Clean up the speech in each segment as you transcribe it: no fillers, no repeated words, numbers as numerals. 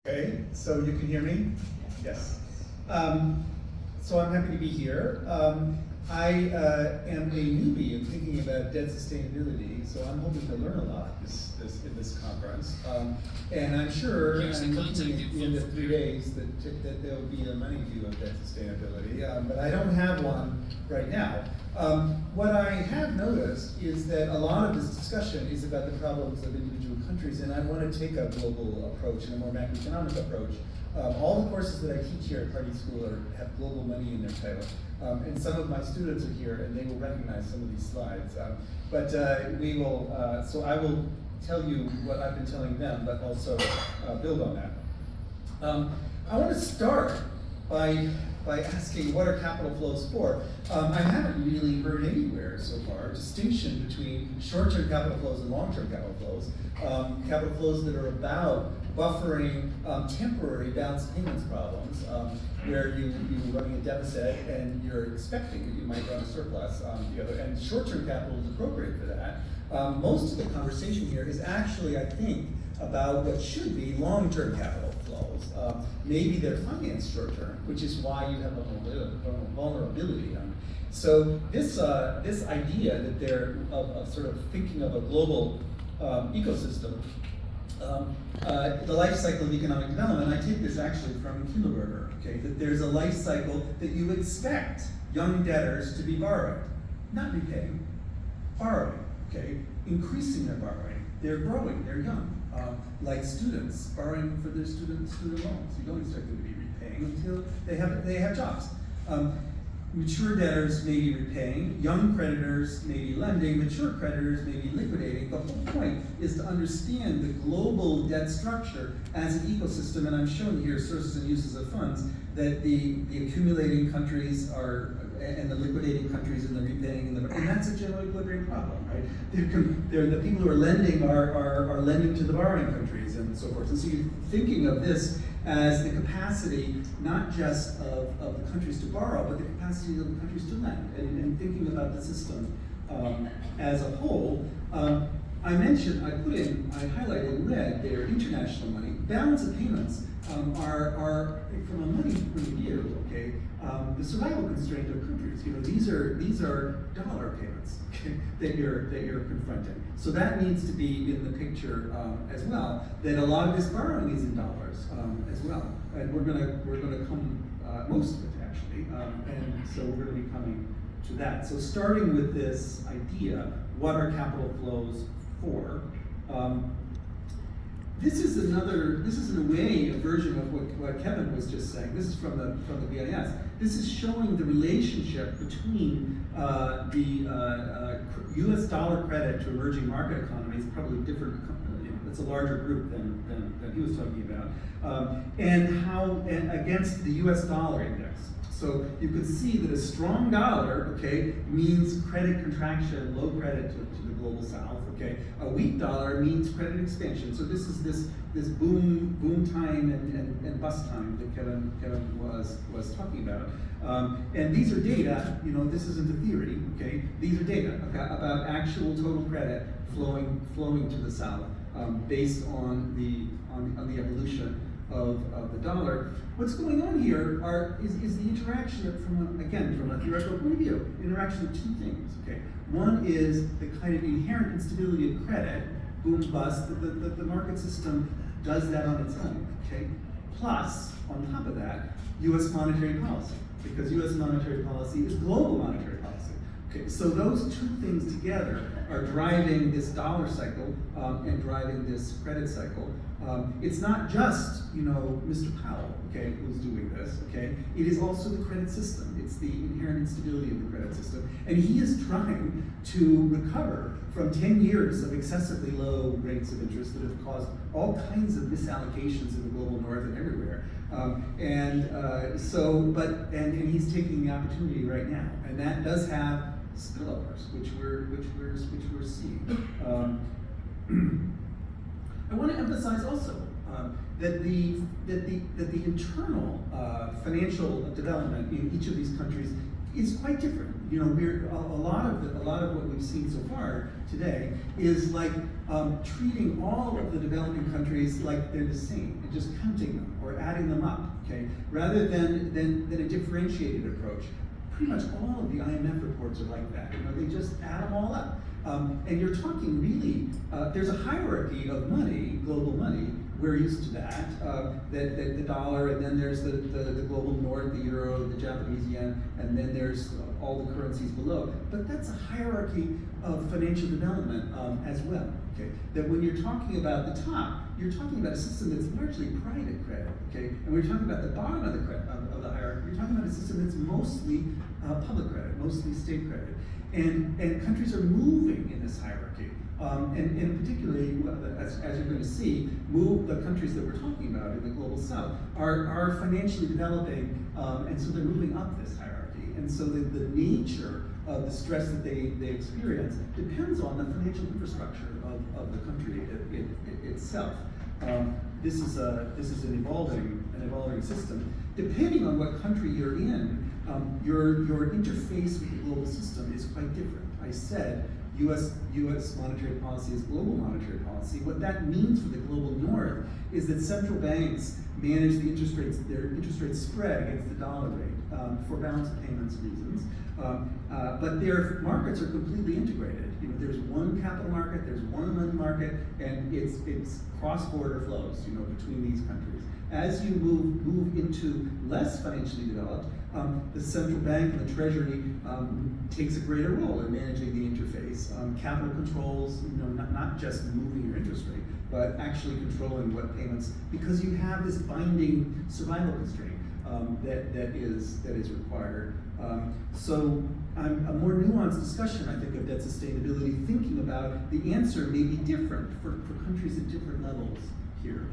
Okay, so you can hear me? Yes. So I'm happy to be here. I am a newbie in thinking about debt sustainability, so I'm hoping to learn a lot in this conference. And I'm sure at the end of 3 days that there will be a money view of debt sustainability, but I don't have one right now. What I have noticed is that a lot of this discussion is about the problems of individual countries, and I want to take a global approach and a more macroeconomic approach. All the courses that I teach here at Carnegie School have global money in their title. And some of my students are here and they will recognize some of these slides. So I will tell you what I've been telling them, but also build on that. I want to start by asking what are capital flows for. I haven't really heard anywhere so far a distinction between short-term capital flows and long-term capital flows. Capital flows that are about buffering temporary balance payments problems, where you're running a deficit and you're expecting that you might run a surplus on the other, and short-term capital is appropriate for that. Most of the conversation here is actually, I think, about what should be long-term capital flows. Maybe they're financed short-term, which is why you have a vulnerability. So this idea that they're of sort of thinking of a global ecosystem, the life cycle of economic development, I take this actually from Kindelberger, okay, that there's a life cycle that you expect young debtors to be borrowing, not repaying, borrowing, okay, increasing their borrowing. They're growing, they're young, like students borrowing for their student loans. You don't expect them to be repaying until they have jobs. Mature debtors may be repaying, young creditors may be lending, mature creditors may be liquidating. The whole point is to understand the global debt structure as an ecosystem, and I'm showing here sources and uses of funds, that the accumulating countries are, and the liquidating countries and the repaying, and that's a general equilibrium problem, right? The people who are lending are lending to the borrowing countries and so forth. And so you're thinking of this as the capacity, not just of the countries to borrow, but the capacity of the countries to lend, and thinking about the system as a whole. I highlighted in red there international money. Balance of payments are from a money point of view, okay, the survival constraint of countries. You know, these are dollar payments, okay, that you're confronting. So that needs to be in the picture as well. That a lot of this borrowing is in dollars as well, and we're gonna come most of it actually, and so we're going to be coming to that. So starting with this idea, what are capital flows for? This is in a way a version of what Kevin was just saying. This is from the BIS. This is showing the relationship between the U.S. dollar credit to emerging market economies, probably different. It's a larger group than he was talking about, and against the U.S. dollar index. So you can see that a strong dollar, okay, means credit contraction, low credit to the global south. Okay, a weak dollar means credit expansion. So this is this boom time and bust time that Kevin was talking about. And these are data. You know, this isn't a theory. Okay, these are data about actual total credit flowing to the south based on the evolution of the dollar. What's going on here is the interaction from a theoretical point of view, interaction of two things. Okay, one is the kind of inherent instability of credit, boom bust. The market system does that on its own. Okay, plus on top of that, U.S. monetary policy, because U.S. monetary policy is global monetary policy. Okay, so those two things together are driving this dollar cycle and driving this credit cycle. It's not just, Mr. Powell, okay, who's doing this, okay? It is also the credit system. It's the inherent instability of the credit system. And he is trying to recover from 10 years of excessively low rates of interest that have caused all kinds of misallocations in the global north and everywhere. And he's taking the opportunity right now. And that does have spillovers, which we're seeing. I want to emphasize also that the internal financial development in each of these countries is quite different. You know, a lot of what we've seen so far today is like treating all of the developing countries like they're the same and just counting them. adding them up, okay, rather than a differentiated approach. Pretty much all of the IMF reports are like that. They just add them all up. And you're talking really, there's a hierarchy of money, global money. We're used to that, the dollar, and then there's the global north, the euro, the Japanese yen, and then there's all the currencies below. But that's a hierarchy of financial development as well, okay? That when you're talking about the top, you're talking about a system that's largely private credit, okay? And when you're talking about the bottom of the hierarchy, you're talking about a system that's mostly public credit, mostly state credit. And countries are moving in this hierarchy. And particularly, as you're going to see, the countries that we're talking about in the global south are financially developing, and so they're moving up this hierarchy. And so the nature of the stress that they experience depends on the financial infrastructure of the country itself. This is an evolving system. Depending on what country you're in, your interface with the global system is quite different. I said U.S. monetary policy is global monetary policy. What that means for the global north is that central banks manage the interest rates, their interest rate spread against the dollar rate for balance of payments reasons. But their markets are completely integrated. There's one capital market, there's one money market, and it's cross-border flows, between these countries. As you move into less financially developed, the central bank and the treasury takes a greater role in managing the interface. Capital controls, not just moving your interest rate, but actually controlling what payments, because you have this binding survival constraint that is required. So a more nuanced discussion, I think, of debt sustainability, thinking about the answer may be different for countries at different levels here.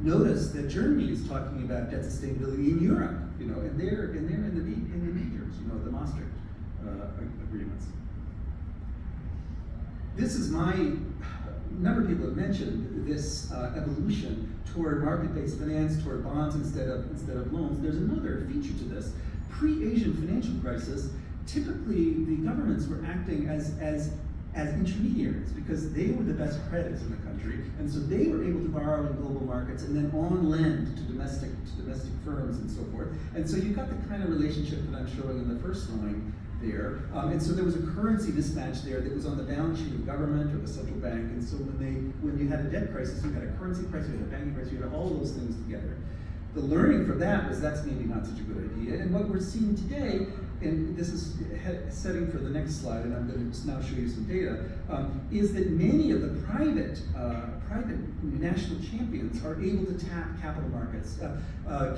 Notice that Germany is talking about debt sustainability in Europe, and they're in the majors, the Maastricht agreements. This is a number of people have mentioned this evolution toward market-based finance, toward bonds instead of loans. There's another feature to this. Pre-Asian financial crisis, typically the governments were acting as intermediaries because they were the best credits in the country, and so they were able to borrow in global markets and then on lend to domestic firms and so forth. And so you've got the kind of relationship that I'm showing in the first line there. And so there was a currency mismatch there that was on the balance sheet of government or the central bank. And so when you had a debt crisis, you had a currency crisis, you had a banking crisis, you had all those things together. The learning from that was that's maybe not such a good idea. And what we're seeing today, and this is setting for the next slide, and I'm going to now show you some data, is that many of the private national champions are able to tap capital markets.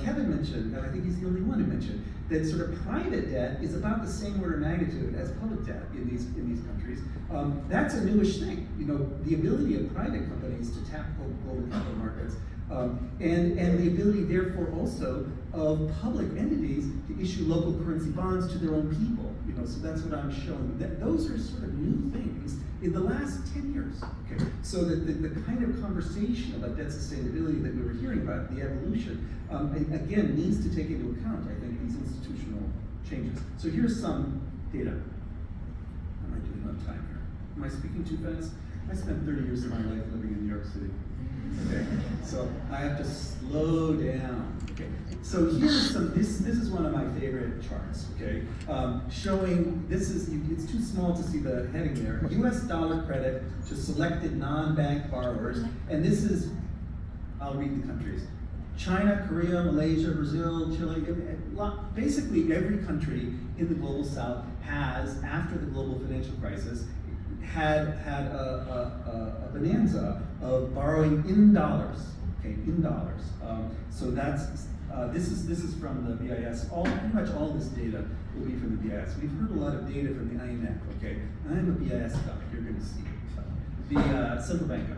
Kevin mentioned, and I think he's the only one who mentioned, that sort of private debt is about the same order of magnitude as public debt in these countries. That's a newish thing. The ability of private companies to tap global capital markets. And the ability, therefore, also of public entities to issue local currency bonds to their own people. So that's what I'm showing. Those are sort of new things in the last 10 years. Okay, so that the kind of conversation about debt sustainability that we were hearing about, the evolution, again, needs to take into account, I think, these institutional changes. So here's some data. Am I doing on time here? Am I speaking too fast? I spent 30 years of my life living in New York City. Okay, so I have to slow down. Okay, so here's some. This is one of my favorite charts. Okay, showing it's too small to see the heading there. U.S. dollar credit to selected non-bank borrowers, and this is. I'll read the countries: China, Korea, Malaysia, Brazil, Chile. Basically, every country in the global south has, after the global financial crisis, had a bonanza of borrowing in dollars, okay, in dollars. So that's this is from the BIS. Pretty much all this data will be from the BIS. We've heard a lot of data from the IMF, okay, and I'm a BIS guy. You're going to see the central bank guy.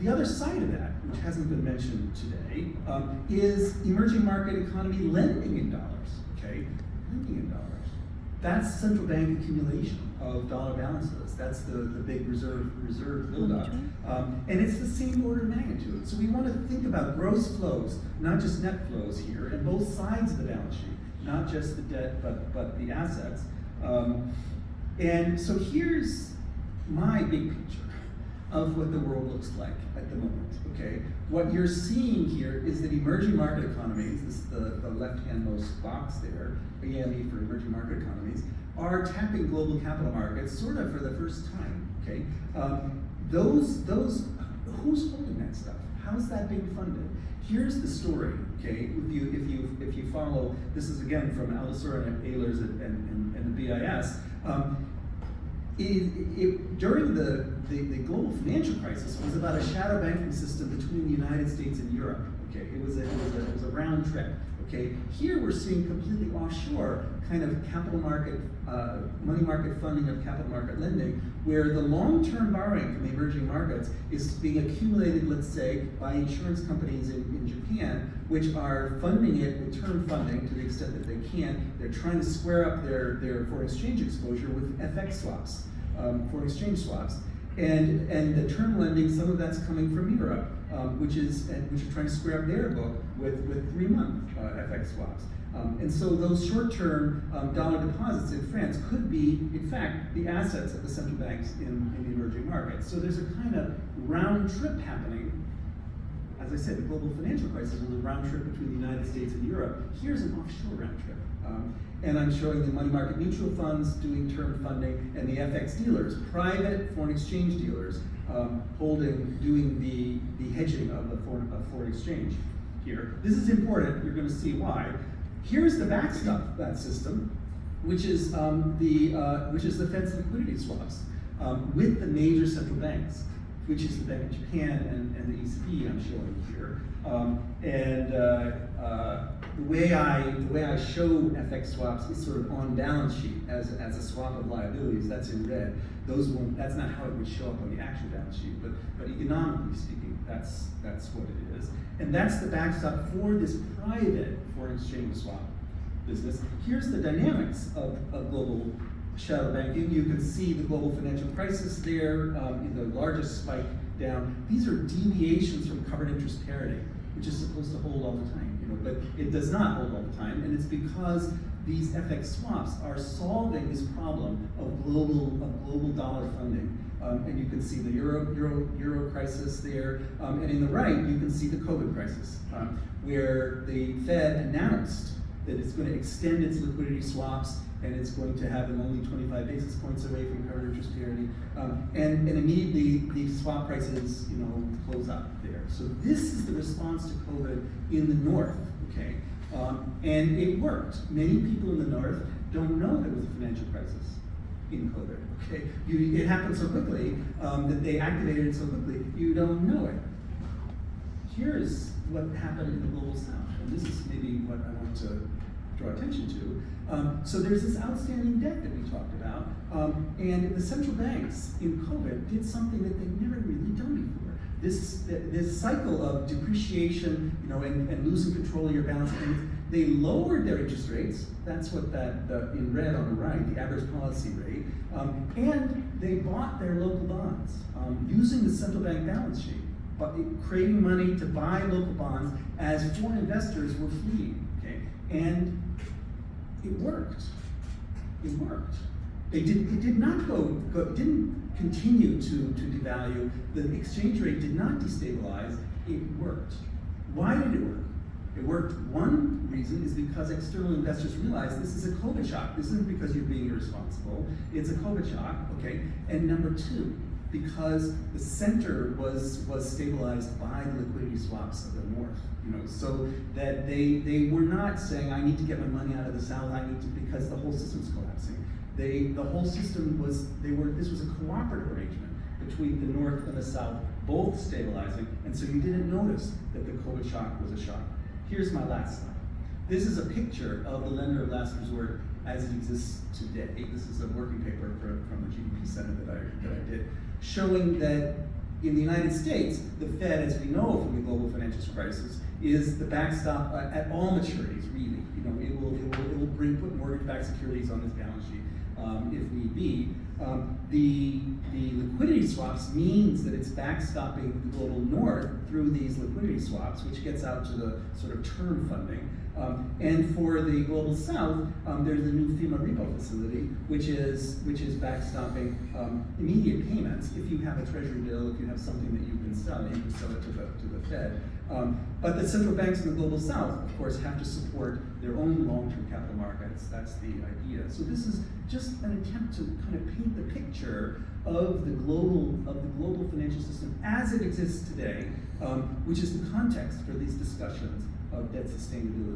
The other side of that, which hasn't been mentioned today, is emerging market economy lending in dollars, okay, lending in dollars. That's central bank accumulation of dollar balances. That's the big reserve buildup. And it's the same order of magnitude. So we want to think about gross flows, not just net flows here, and both sides of the balance sheet, not just the debt, but the assets. And so here's my big picture. of what the world looks like at the moment, okay? What you're seeing here is that emerging market economies, this is the left-handmost box there, EME for emerging market economies, are tapping global capital markets sort of for the first time, okay? Who's holding that stuff? How's that being funded? Here's the story, okay? If you follow, this is again from Aldisor and Ehlers and the BIS. During the global financial crisis, it was about a shadow banking system between the United States and Europe. Okay, it was a round trip. Okay, here we're seeing completely offshore kind of capital market, money market funding of capital market lending, where the long-term borrowing from the emerging markets is being accumulated, let's say, by insurance companies in Japan, which are funding it with term funding to the extent that they can. They're trying to square up their foreign exchange exposure with FX swaps, foreign exchange swaps. And the term lending, some of that's coming from Europe, which is trying to square up their book with 3-month FX swaps. And so those short-term dollar deposits in France could be, in fact, the assets of the central banks in the emerging markets. So there's a kind of round trip happening. As I said, the global financial crisis was a round trip between the United States and Europe. Here's an offshore round trip. And I'm showing the money market mutual funds doing term funding and the FX dealers, private foreign exchange dealers, doing the hedging of foreign exchange here. This is important, you're going to see why. Here's the backstop that system, which is the Fed's liquidity swaps with the major central banks, which is the Bank of Japan and the ECB I'm showing here. The way I show FX swaps is sort of on balance sheet as a swap of liabilities. That's in red. That's not how it would show up on the actual balance sheet, but economically speaking, that's what it is. And that's the backstop for this private foreign exchange swap business. Here's the dynamics of global shadow banking. You can see the global financial crisis there, the largest spike down. These are deviations from covered interest parity, which is supposed to hold all the time, but it does not hold all the time, and it's because these FX swaps are solving this problem of global dollar funding. And you can see the euro crisis there, and in the right you can see the COVID crisis, where the Fed announced that it's going to extend its liquidity swaps, and it's going to have them only 25 basis points away from covered interest parity, and immediately the swap prices, close up there. So this is the response to COVID in the North, okay? And it worked. Many people in the North don't know there was a financial crisis in COVID, okay? It happened so quickly that they activated it so quickly, you don't know it. Here's what happened in the global South, and this is maybe what I want to draw attention to. So there's this outstanding debt that we talked about, and the central banks in COVID did something that they've never really done before. This cycle of depreciation, and losing control of your balance sheet, they lowered their interest rates. That's what in red on the right, the average policy rate, and they bought their local bonds using the central bank balance sheet, but creating money to buy local bonds as foreign investors were fleeing. Okay, and it worked. It worked. It didn't continue to devalue. The exchange rate did not destabilize. It worked. Why did it work? It worked. One reason is because external investors realized this is a COVID shock. This isn't because you're being irresponsible. It's a COVID shock, okay? And number two, because the center was stabilized by the liquidity swaps of the North, so that they were not saying, I need to get my money out of the South, because the whole system's collapsing. The whole system this was a cooperative arrangement between the North and the South, both stabilizing, and so you didn't notice that the COVID shock was a shock. Here's my last slide. This is a picture of the lender of last resort as it exists today. This is a working paper from the GDP Center that I did, showing that in the United States, the Fed, as we know from the global financial crisis, is the backstop at all maturities, really. It will put mortgage-backed securities on its balance sheet if need be. The liquidity swaps means that it's backstopping the global north through these liquidity swaps, which gets out to the sort of term funding. And for the global south, there's the new FEMA repo facility, which is backstopping immediate payments. If you have a treasury bill, if you have something that you can sell it to the Fed. But the central banks in the global south, of course, have to support their own long-term capital markets. That's the idea. So this is just an attempt to kind of paint the picture of the global financial system as it exists today, which is the context for these discussions of debt sustainability